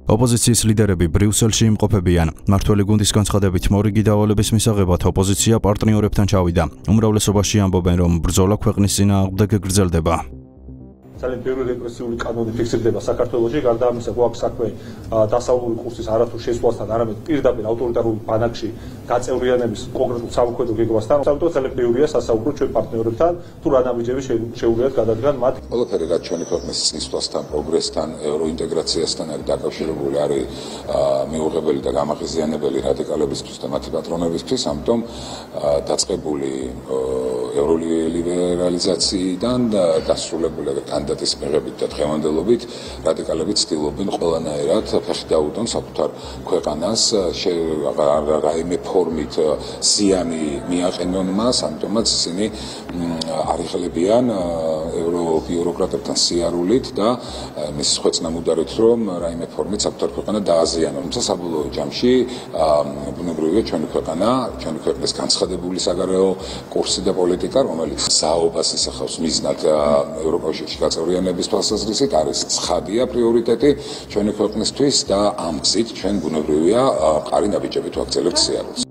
ოპოზიციის ლიდერები ბრიუსელში იმყოფებიან. მმართველი გუნდის განცხადებით მორიგი დავალების მისაღებად ოპოზიცია პარტნიორებთან ჩავიდა. უმრავლესობაში ამბობენ, რომ ბრძოლა ქვეყნის წინააღმდეგ გრძელდება. ძალიან ბევრი რეპრესიული კანონი ფიქსირდება საქართველოში, გარდა ამისა, გვაქვს საქმე დასავლური კურსის არათუ შესვლასთან, არამედ პირდაპირ ავტორიტარული ბანაკში გაწევრიანების კონკრეტულ სამოქმედო გეგმასთან. საერთოდ ძალიან ბევრია სასაუბრო ჩვენ პარტნიორებთან, თუ რა ნაბიჯები შეუძლიათ გადადგან მათ. ყველაფერი რაც ჩვენი ქვეყნის სისვლასთან, პროგრესთან, ევროინტეგრაციასთან არის დაკავშირებული, არის მიუღებელი და გამაღიზიანებელი რადიკალებისთვის და მათი პატრონებისთვის, ამიტომ დაწყებული ევროლიბერალიზაციიდან დასრულებული კანდიდატის მიღებით და დღევანდელობით რადიკალები ცდილობენ ყველანაირად ფეხი დაუდონ საკუთარ ქვეყანას რაიმე ფორმით ზიანი მიაყენონ მას, ამიტომაც ისინი არიხლებიან ევრობიუროკრატებთან სიარულით და მის ხვეწნა მუდარით, რომ რაიმე ფორმით საკუთარ ქვეყანა დააზიანონ. თუმცა საბოლოო ჯამში ბუნებრივია ჩვენი ქვეყანა, ჩვენი ქვეყნის განცხადებული საგარეო კურსი და პოლიტიკა, რომელიც საობას ისახავს მიზნად ევროკავშირში გაწევრიანების თვალსაზრისით, არის ცხადია პრიორიტეტი ჩვენი ქვეყნისთვის და ამ გზით ჩვენ ბუნებრივია მყარი ნაბიჯებით ვაგრძელებთ სიარულს.